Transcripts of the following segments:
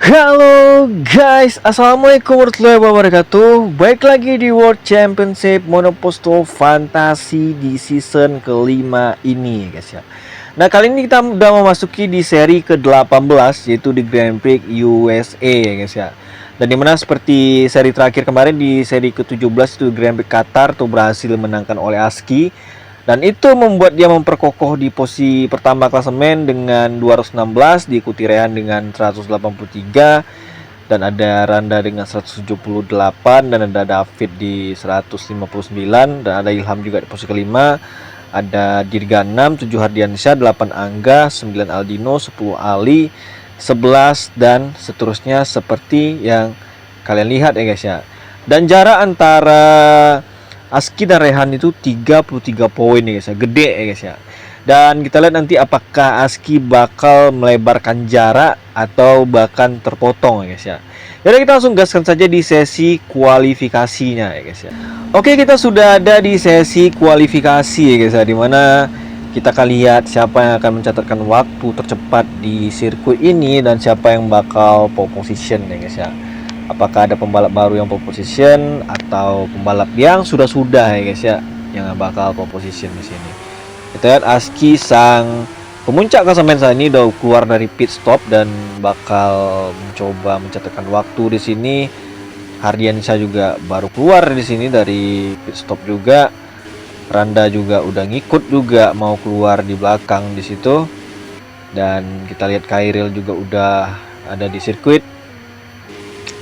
Halo guys, assalamualaikum warahmatullahi wabarakatuh. Baik lagi di World Championship Monoposto Fantasi di season kelima ini guys ya. Nah, kali ini kita udah memasuki di seri ke-18, yaitu di Grand Prix USA ya guys ya. Dan dimana seperti seri terakhir kemarin, di seri ke-17 itu Grand Prix Qatar tuh berhasil menangkan oleh Aski. Dan itu membuat dia memperkokoh di posisi pertama klasemen dengan 216, diikuti Rehan dengan 183, dan ada Randa dengan 178, dan ada David di 159, dan ada Ilham juga di posisi kelima. Ada Dirga 6, 7 Hardiansyah, 8 Angga, 9 Aldino, 10 Ali, 11 dan seterusnya seperti yang kalian lihat ya guys ya. Dan jarak antara Aski dan Rehan itu 33 poin ya guys ya, gede ya guys ya. Dan kita lihat nanti apakah Aski bakal melebarkan jarak atau bahkan terpotong ya guys ya. Jadi kita langsung gaskan saja di sesi kualifikasinya ya guys ya. Oke, kita sudah ada di sesi kualifikasi ya guys ya, dimana kita akan lihat siapa yang akan mencatatkan waktu tercepat di sirkuit ini dan siapa yang bakal pole position ya guys ya. Apakah ada pembalap baru yang pole position atau pembalap yang sudah-sudah ya guys ya yang bakal pole position di sini. Kita lihat Aski sang pemuncak klasemen saat ini udah keluar dari pit stop dan bakal mencoba mencatatkan waktu di sini. Hardiansyah juga baru keluar di sini dari pit stop juga. Randa juga udah ngikut juga mau keluar di belakang di situ. Dan kita lihat Khairil juga udah ada di sirkuit.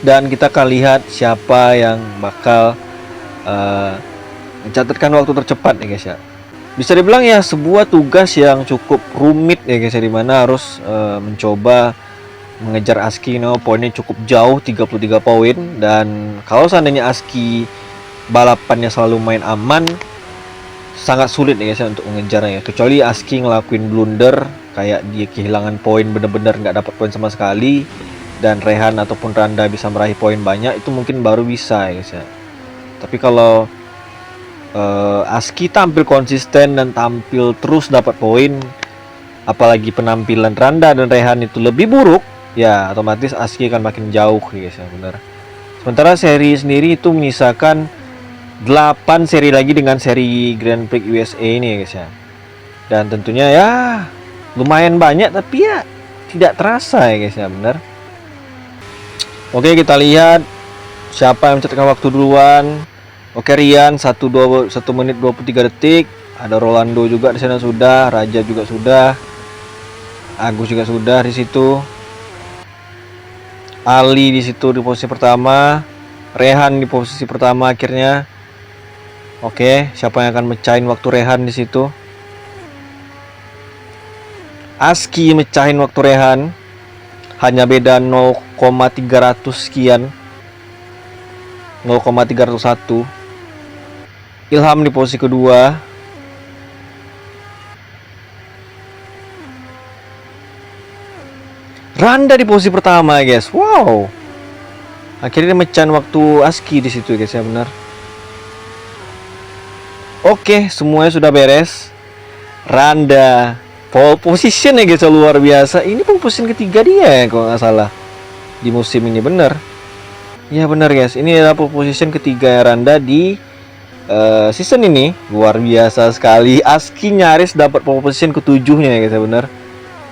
Dan kita akan lihat siapa yang bakal mencatatkan waktu tercepat ya guys ya. Bisa dibilang ya sebuah tugas yang cukup rumit ya guys ya, dimana harus mencoba mengejar Aski. Poinnya cukup jauh, 33 poin. Dan kalau seandainya Aski balapannya selalu main aman, sangat sulit ya guys ya untuk mengejarnya. Kecuali Aski ngelakuin blunder kayak dia kehilangan poin, bener-bener nggak dapat poin sama sekali, dan Rehan ataupun Randa bisa meraih poin banyak, itu mungkin baru bisa ya guys ya. Tapi kalau Aski tampil konsisten dan tampil terus dapat poin, apalagi penampilan Randa dan Rehan itu lebih buruk, ya otomatis Aski akan makin jauh ya guys ya, benar. Sementara seri sendiri itu menyisakan 8 seri lagi dengan seri Grand Prix USA ini ya guys ya. Dan tentunya ya lumayan banyak, tapi ya tidak terasa ya guys ya, benar. Oke, kita lihat siapa yang mencatatkan waktu duluan. Oke, Rian 1 menit 23 detik. Ada Rolando juga di sana sudah, Raja juga sudah, Agus juga sudah di situ. Ali di situ di posisi pertama, Rehan di posisi pertama akhirnya. Oke, siapa yang akan mecahin waktu Rehan di situ? Aski mecahin waktu Rehan. Hanya beda 0,300 sekian, 0,301. Ilham di posisi kedua. Randa di posisi pertama guys. Wow. Akhirnya dia mecahin waktu Aski di situ guys ya, benar. Oke, semuanya sudah beres. Randa pole position ya guys, luar biasa. Ini pole position ketiga dia ya kalau nggak salah di musim ini, bener. Ya bener guys, ini adalah pole position ketiga Randa di season ini. Luar biasa sekali. Aski nyaris dapat pole position ketujuhnya ya guys ya, bener,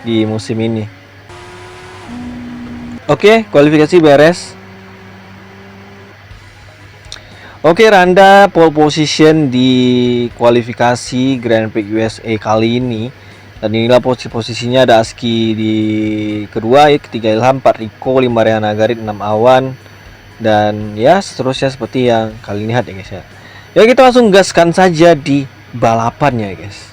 di musim ini. Oke, kualifikasi beres. Oke, Randa pole position di kualifikasi Grand Prix USA kali ini. Dan inilah posisinya, ada Aski di kedua, ya, ketiga Ilham, 4 Riko, 5 Rehan Agarit, 6 Awan, dan ya seterusnya seperti yang kalian lihat ya guys ya. Ya, kita langsung gaskan saja di balapannya ya guys.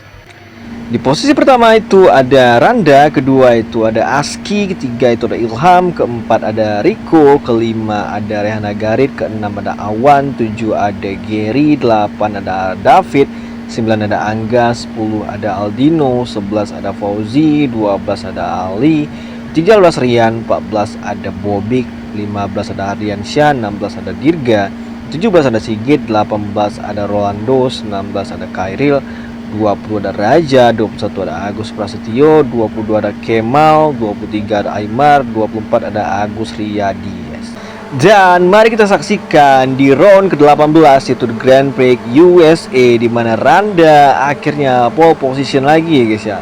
Di posisi pertama itu ada Randa, kedua itu ada Aski, ketiga itu ada Ilham, keempat ada Riko, kelima ada Rehan Agarit, keenam ada Awan, 7 ada Gary, 8 ada David, 9 ada Angga, 10 ada Aldino, 11 ada Fauzi, 12 ada Ali, 13 Rian, 14 ada Bobik, 15 ada Hardiansyah, 16 ada Dirga, 17 ada Sigit, 18 ada Rolando, 19 ada Khairil, 20 ada Raja, 21 ada Agus Prasetyo, 22 ada Kemal, 23 ada Aymar, 24 ada Agus Riyadi, guys. Dan mari kita saksikan di round ke-18 yaitu The Grand Prix USA, di mana Randa akhirnya pole position lagi ya guys ya.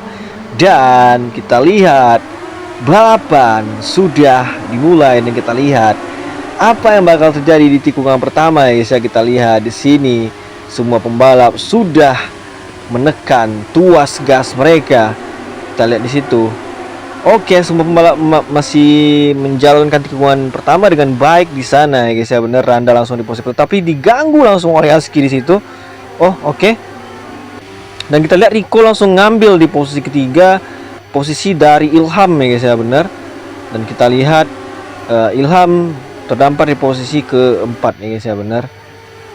Dan kita lihat balapan sudah dimulai dan kita lihat apa yang bakal terjadi di tikungan pertama ya guys ya. Kita lihat di sini semua pembalap sudah menekan tuas gas mereka. Kita lihat di situ. Oke, semua pembalap masih menjalankan tikungan pertama dengan baik di sana ya guys ya. Bener, Randa langsung di posisi tapi diganggu langsung oleh Aski di situ. Oh, oke. Dan kita lihat Rico langsung ngambil di posisi ketiga, posisi dari Ilham ya guys ya, bener. Dan kita lihat Ilham terdampar di posisi keempat ya guys ya, bener.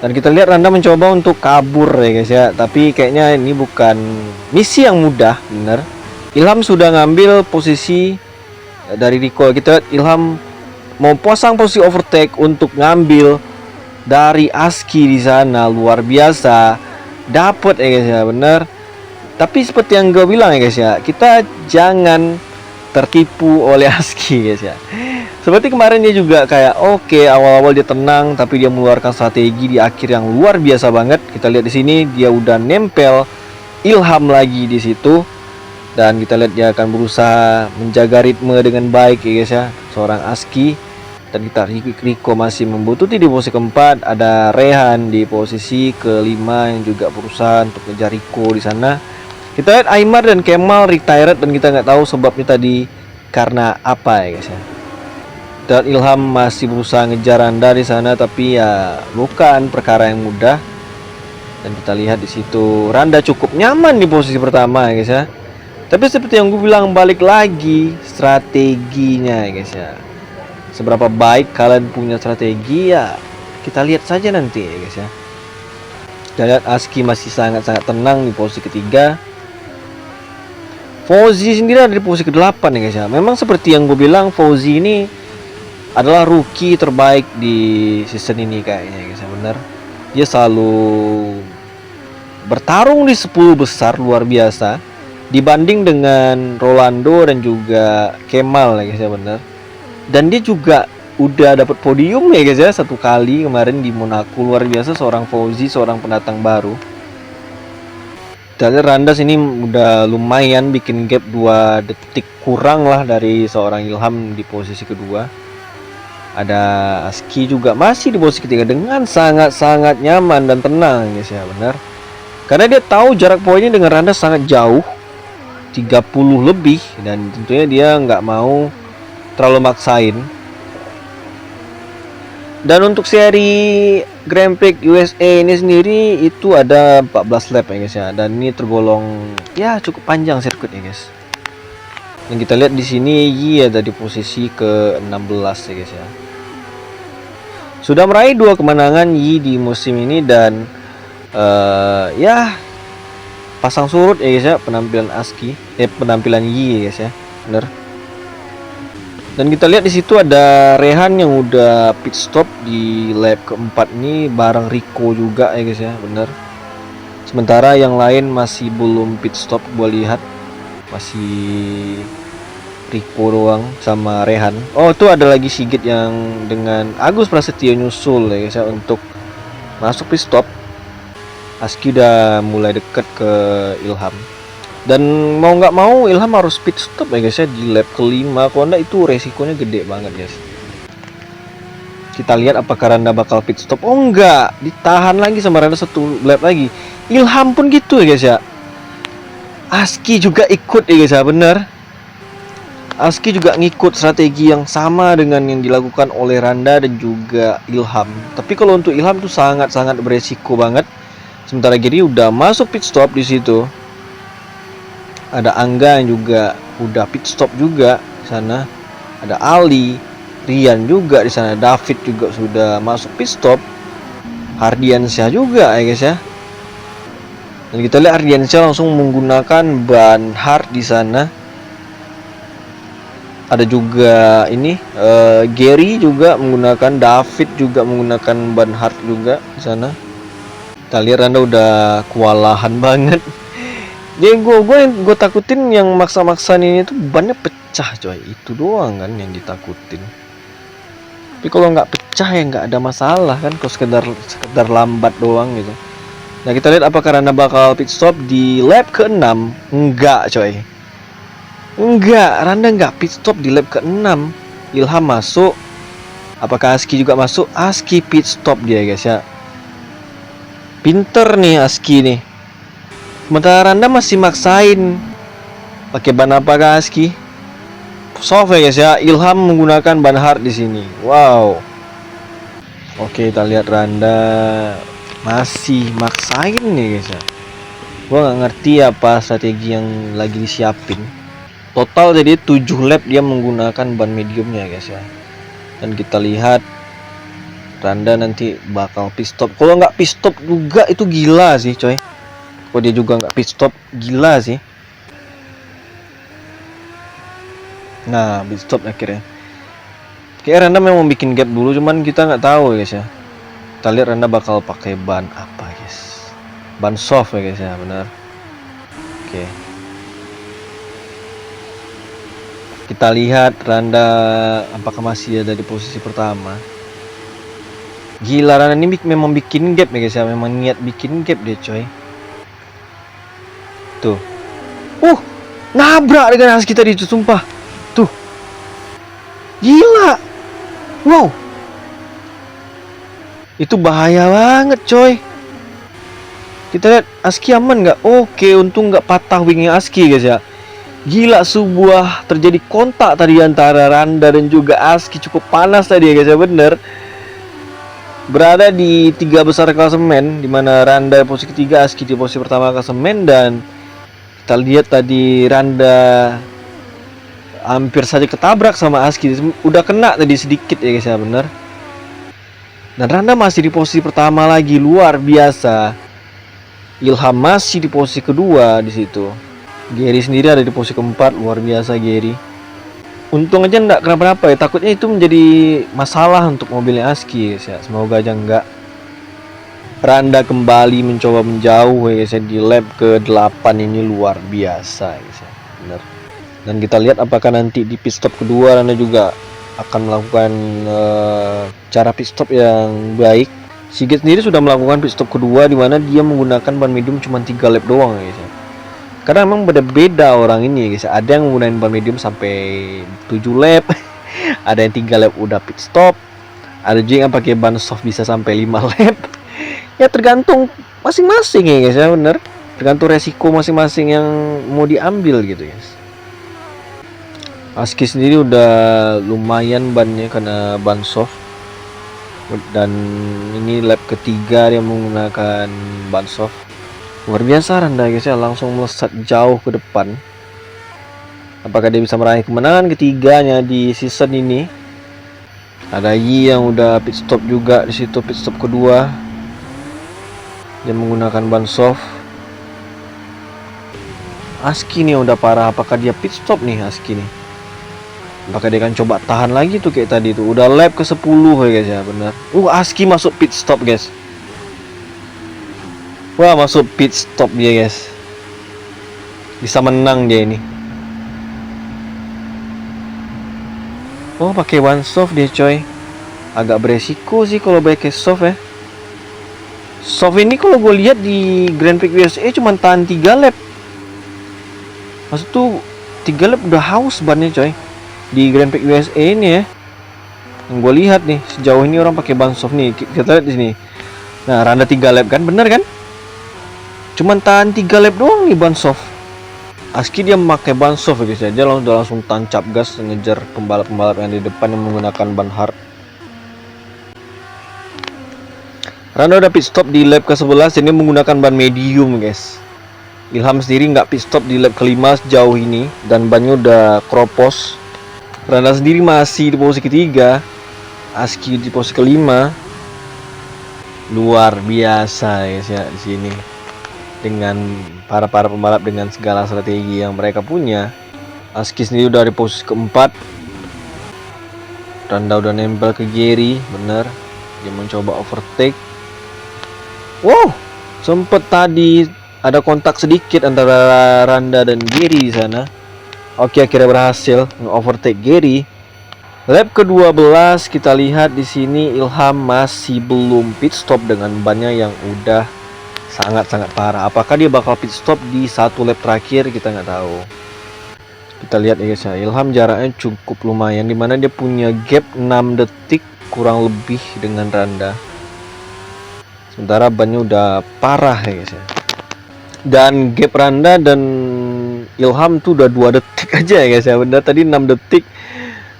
Dan kita lihat Randa mencoba untuk kabur ya guys ya, tapi kayaknya ini bukan misi yang mudah, bener. Ilham sudah ngambil posisi dari Rico. Kita lihat Ilham mau pasang posisi overtake untuk ngambil dari Aski di sana. Luar biasa, dapat ya guys ya, bener. Tapi seperti yang gue bilang ya guys ya, kita jangan tertipu oleh Aski guys ya. Seperti kemarin dia juga kayak oke, awal-awal dia tenang tapi dia mengeluarkan strategi di akhir yang luar biasa banget. Kita lihat di sini dia udah nempel Ilham lagi di situ. Dan kita lihat dia akan berusaha menjaga ritme dengan baik ya guys ya, seorang Aski. Dan kita Rico masih membutuhkan di posisi keempat. Ada Rehan di posisi kelima yang juga berusaha untuk ngejar Rico di sana. Kita lihat Aymar dan Kemal retired dan kita nggak tahu sebabnya tadi karena apa ya guys ya. Dan Ilham masih berusaha ngejar Randa di sana, tapi ya bukan perkara yang mudah. Dan kita lihat di situ Randa cukup nyaman di posisi pertama ya guys ya. Tapi seperti yang gue bilang, balik lagi strateginya ya guys ya. Seberapa baik kalian punya strategi ya kita lihat saja nanti ya guys ya. Kita lihat Aski masih sangat-sangat tenang di posisi ketiga. Fauzi sendiri ada di posisi ke-8 ya guys ya. Memang seperti yang gue bilang, Fauzi ini adalah rookie terbaik di season ini kayaknya ya guys ya, bener. Dia selalu bertarung di 10 besar, luar biasa. Dibanding dengan Rolando dan juga Kemal ya guys ya, bener. Dan dia juga udah dapat podium ya guys ya, satu kali kemarin di Monaco. Luar biasa seorang Fauzi, seorang pendatang baru. Dan Randa sini udah lumayan bikin gap 2 detik kurang lah dari seorang Ilham di posisi kedua. Ada Aski juga masih di posisi ketiga dengan sangat-sangat nyaman dan tenang guys ya, benar. Karena dia tahu jarak poinnya dengan Randa sangat jauh, 30 lebih, dan tentunya dia nggak mau terlalu maksain. Dan untuk seri Grand Prix USA ini sendiri itu ada 14 lap ya guys ya, dan ini tergolong ya cukup panjang sirkuit ya guys. Dan kita lihat di sini Yi ada di posisi ke-16 ya guys ya. Sudah meraih 2 kemenangan Yi di musim ini, dan ya pasang surut ya guys ya penampilan Aski, penampilan Yi ya guys ya, bener. Dan kita lihat di situ ada Rehan yang udah pit stop di lap keempat ini bareng Rico juga ya guys ya, bener. Sementara yang lain masih belum pit stop, gue lihat masih Rico doang sama Rehan. Oh, itu ada lagi Sigit yang dengan Agus Prasetyo nyusul ya guys ya untuk masuk pit stop. Aski udah mulai deket ke Ilham. Dan mau nggak mau Ilham harus pit stop ya guys ya di lap kelima. Kalau enggak itu resikonya gede banget guys. Kita lihat apakah Randa bakal pit stop. Oh enggak, ditahan lagi sama Randa 1 lap lagi. Ilham pun gitu ya guys ya. Aski juga ikut ya guys ya, bener. Aski juga ngikut strategi yang sama dengan yang dilakukan oleh Randa dan juga Ilham. Tapi kalau untuk Ilham tuh sangat-sangat beresiko banget. Sementara Giri udah masuk pit stop di situ. Ada Angga yang juga udah pit stop juga di sana. Ada Ali, Rian juga di sana. David juga sudah masuk pit stop. Hardiansyah juga ya guys ya. Dan kita lihat Hardiansyah langsung menggunakan ban hard di sana. Ada juga ini Gary juga menggunakan, David juga menggunakan ban hard juga di sana. Kita lihat Randa udah kewalahan banget Jadi gue takutin yang maksa-maksa ini tuh bannya pecah coy, itu doang kan yang ditakutin. Tapi kalau nggak pecah ya nggak ada masalah kan, kalau sekedar lambat doang gitu. Nah kita lihat apakah Randa bakal pit stop di lap ke-6. Enggak coy, enggak, Randa nggak pit stop di lap ke-6. Ilham masuk. Apakah Aski juga masuk? Aski pit stop dia guys ya. Pinter nih Aski nih. Sementara Randa masih maksain. Pakai ban apa kah Aski? Soft ya guys ya. Ilham menggunakan ban hard di sini. Wow. Oke, kita lihat Randa masih maksain nih guys ya. Gua nggak ngerti apa strategi yang lagi disiapin. Total jadi 7 lap dia menggunakan ban mediumnya guys ya. Dan kita lihat Randa nanti bakal pit stop. Kalau nggak pit stop juga itu gila sih coy. Kalau dia juga nggak pit stop gila sih. Nah pit stop akhirnya. Kayak Randa memang bikin gap dulu, cuman kita nggak tahu guys ya. Kita lihat Randa bakal pakai ban apa guys. Ban soft ya guys ya, benar. Oke. Kita lihat Randa apakah masih ada di posisi pertama. Gila, Randa ini memang bikin gap ya guys ya. Memang niat bikin gap dia coy. Tuh. Nabrak dengan Aski tadi itu sumpah. Tuh. Gila. Wow. Itu bahaya banget coy. Kita lihat Aski aman nggak? Oke, untung nggak patah wingnya Aski guys ya. Gila, sebuah terjadi kontak tadi antara Randa dan juga Aski, cukup panas tadi ya guys ya, bener. Berada di 3 besar klasemen, dimana Randa posisi ketiga, Aski di posisi pertama klasemen. Dan kita lihat tadi Randa hampir saja ketabrak sama Aski, udah kena tadi sedikit ya guys ya, bener. Dan Randa masih di posisi pertama lagi, luar biasa. Ilham masih di posisi kedua di situ. Gary sendiri ada di posisi keempat, luar biasa Gary. Untung aja enggak kenapa-napa ya, takutnya itu menjadi masalah untuk mobilnya Aski guys ya. Semoga aja enggak. Randa kembali mencoba menjauh ya guys ya, di lap ke-8 ini luar biasa guys ya. Benar. Dan kita lihat apakah nanti di pit stop kedua Randa juga akan melakukan cara pit stop yang baik. Sigit sendiri sudah melakukan pit stop kedua, di mana dia menggunakan ban medium cuma 3 lap doang guys ya. Karena memang beda-beda orang ini guys. Ada yang menggunakan ban medium sampai 7 lap. Ada yang 3 lap udah pit stop. Ada juga yang pakai ban soft bisa sampai 5 lap. Ya tergantung masing-masing ya guys ya, bener. Tergantung resiko masing-masing yang mau diambil gitu guys. Aski sendiri udah lumayan bannya karena ban soft. Dan ini lap ketiga dia menggunakan ban soft. Luar biasa Randa guys ya, langsung melesat jauh ke depan. Apakah dia bisa meraih kemenangan ketiganya di season ini? Ada Yi yang udah pit stop juga di situ, pit stop kedua. Dia menggunakan ban soft. Aski nih udah parah, apakah dia pit stop nih Aski nih? Apakah dia akan coba tahan lagi tuh kayak tadi tuh? Udah lap ke 10 ya guys ya, benar. Aski masuk pit stop guys. Wah, masuk pit stop dia guys. Bisa menang dia ini. Oh, pakai ban soft dia coy. Agak beresiko sih kalau pakai soft ya. Soft ini kalau gue lihat di Grand Prix USA cuma tahan 3 lap. Maksud tuh 3 lap udah haus bannya coy. Di Grand Prix USA ini ya. Yang gue lihat nih, sejauh ini orang pakai ban soft nih. Kita lihat di sini. Nah, Randa 3 lap kan, bener kan? Cuman tahan 3 lap doang nih ban soft. Aski dia memakai ban soft guys ya. Dia langsung tancap gas ngejar pembalap-pembalap yang di depan yang menggunakan ban hard. Randa udah pit stop di lap ke-11, jadi menggunakan ban medium guys. Ilham sendiri nggak pit stop di lap ke-5 sejauh ini, dan bannya udah kropos. Randa sendiri masih di posisi ketiga, Aski di posisi kelima. Luar biasa guys ya di sini. Dengan para pembalap dengan segala strategi yang mereka punya. Aski sendiri udah di posisi keempat. Randa udah nempel ke Gary, bener. Dia mencoba overtake. Wow, sempet tadi ada kontak sedikit antara Randa dan Gary di sana. Oke, akhirnya berhasil nge-overtake Gary. Lap ke-12 kita lihat di sini Ilham masih belum pit stop dengan bannya yang udah sangat-sangat parah. Apakah dia bakal pit stop di satu lap terakhir, kita nggak tahu. Kita lihat ya guys ya, Ilham jaraknya cukup lumayan, dimana dia punya gap 6 detik kurang lebih dengan Randa. Sementara bannya udah parah ya guys ya. Dan gap Randa dan Ilham tuh udah 2 detik aja ya guys ya. Bener tadi 6 detik,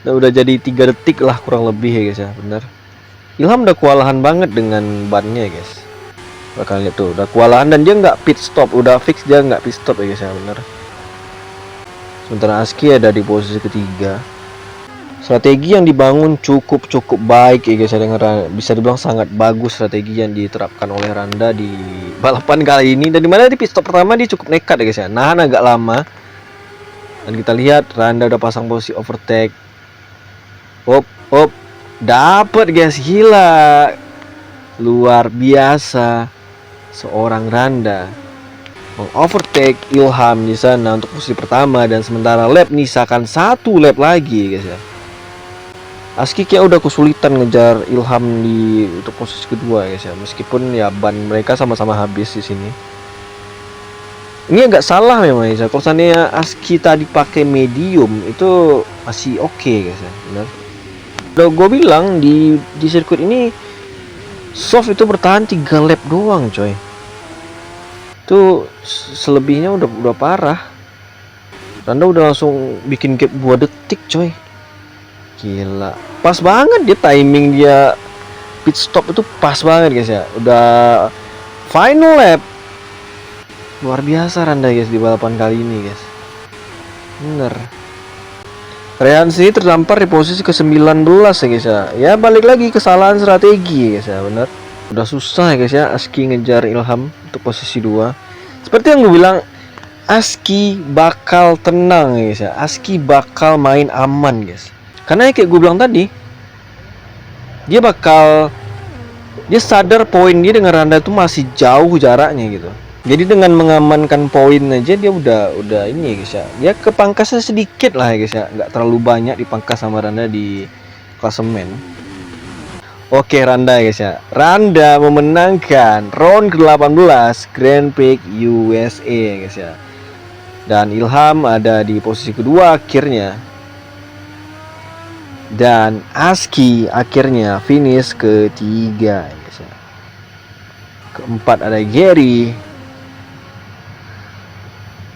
udah jadi 3 detik lah kurang lebih ya guys ya. Bener, Ilham udah kewalahan banget dengan bannya ya guys. Bakal lihat tuh udah kewalahan dan dia nggak pit stop, udah fix dia nggak pit stop ya guys ya. Bener. Sementara Aski ada di posisi ketiga. Strategi yang dibangun cukup baik ya guys ya, dengan bisa dibilang sangat bagus strategi yang diterapkan oleh Randa di balapan kali ini. Dan dimana di pit stop pertama dia cukup nekat ya guys ya, nahan agak lama. Dan kita lihat Randa udah pasang posisi overtake. Dapat guys, gila, luar biasa seorang Randa mengovertake Ilham di sana untuk posisi pertama. Dan sementara lap nyisakan 1 lap lagi guys ya. Aski kayak udah kesulitan ngejar Ilham di untuk posisi kedua guys ya, meskipun ya ban mereka sama-sama habis di sini. Ini agak salah memang ya. Kalau seandainya Aski tadi pakai medium itu masih oke guys ya, benar. Udah gue bilang di sirkuit ini soft itu bertahan 3 lap doang coy. Itu selebihnya udah parah. Randa udah langsung bikin gap 2 detik coy. Gila, pas banget dia timing dia pit stop itu pas banget guys ya. Udah final lap. Luar biasa Randa guys di balapan kali ini guys. Bener. Rehan sini terdampar di posisi ke-19 ya guys ya. Ya balik lagi kesalahan strategi guys ya, bener. Udah susah ya guys ya Aski ngejar Ilham untuk posisi 2. Seperti yang gue bilang, Aski bakal tenang ya guys ya. Aski bakal main aman guys. Karena kayak gue bilang tadi, dia sadar poin dia dengan Randa itu masih jauh jaraknya gitu. Jadi dengan mengamankan poin aja dia udah ini ya guys ya. Dia kepangkasnya sedikit lah ya guys ya, nggak terlalu banyak dipangkas sama Randa di klasemen. Oke Randa guys ya, Randa memenangkan round ke-18 Grand Prix USA guys ya. Dan Ilham ada di posisi kedua akhirnya. Dan Aski akhirnya finish ketiga guys ya. Keempat ada Gary.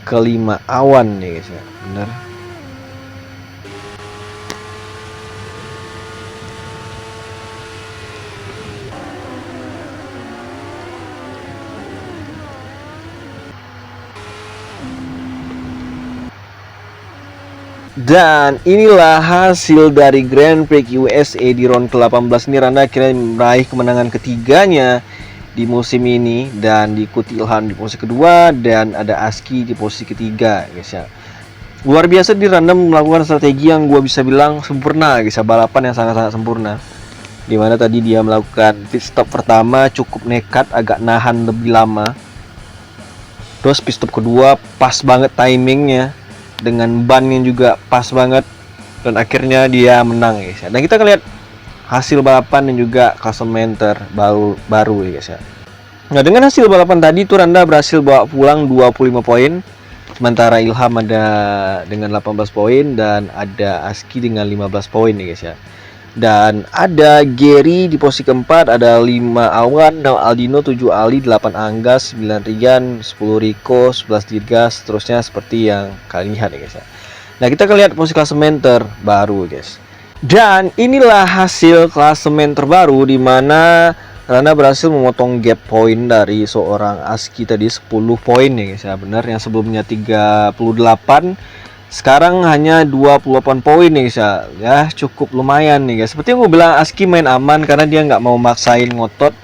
Kelima Awan nih guys ya, bener. Dan inilah hasil dari Grand Prix USA di round ke-18 ini. Randa akhirnya meraih kemenangan ketiganya di musim ini dan diikuti Ilham di posisi kedua dan ada Aski di posisi ketiga guys ya. Luar biasa di Randa melakukan strategi yang gue bisa bilang sempurna guys ya, balapan yang sangat-sangat sempurna. Dimana tadi dia melakukan pit stop pertama cukup nekat, agak nahan lebih lama. Terus pit stop kedua pas banget timingnya, dengan ban yang juga pas banget, dan akhirnya dia menang guys ya. Dan kita lihat hasil balapan dan juga klasemen baru ya guys ya. Nah dengan hasil balapan tadi tuh Randa berhasil bawa pulang 25 poin, sementara Ilham ada dengan 18 poin dan ada Aski dengan 15 poin ya guys ya. Dan ada Gary di posisi keempat, ada 5 Awan, 6 Aldino, 7 Ali, 8 Anggas, 9 Rian, 10 Rico, 11 Dirgas, seterusnya seperti yang kalian lihat ya guys ya. Nah kita akan lihat posisi klasemen terbaru guys. Dan inilah hasil klasemen terbaru, di mana Randa berhasil memotong gap poin dari seorang Aski tadi 10 poin ya guys ya. Benar, yang sebelumnya 38 sekarang hanya 28 poin nih guys ya. Ya cukup lumayan nih guys. Seperti yang gue bilang, Aski main aman karena dia nggak mau maksain ngotot,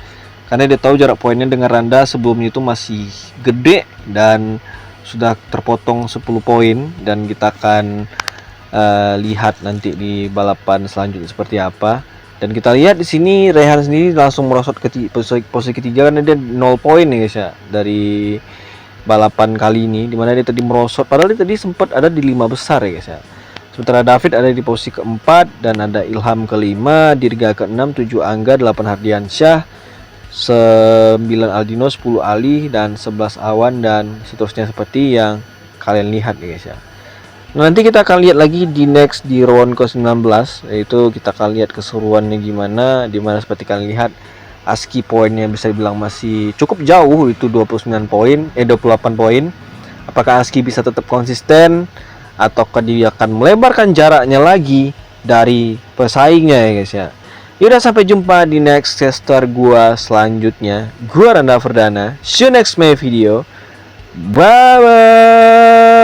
karena dia tahu jarak poinnya dengan Randa sebelumnya itu masih gede dan sudah terpotong 10 poin. Dan kita akan lihat nanti di balapan selanjutnya seperti apa. Dan kita lihat di sini Rehan sendiri langsung merosot ke posisi ketiga karena dia 0 poin nih guys ya dari balapan kali ini, dimana dia tadi merosot, padahal dia tadi sempat ada di 5 besar ya guys ya. Sementara David ada di posisi keempat, dan ada Ilham kelima, Dirga keenam, 7 Angga, 8 Hardiansyah, 9 Aldino, 10 Ali, dan 11 Awan, dan seterusnya seperti yang kalian lihat ya guys ya. Nah, nanti kita akan lihat lagi di next di round ke-19, yaitu kita akan lihat keseruannya gimana, dimana seperti kalian lihat ASCII poinnya bisa dibilang masih cukup jauh, itu 28 poin. Apakah ASCII bisa tetap konsisten ataukah dia akan melebarkan jaraknya lagi dari pesaingnya ya guys ya. Yaudah, sampai jumpa di next tester gua selanjutnya. Gua Randa Ferdana. See you next my video. Bye bye.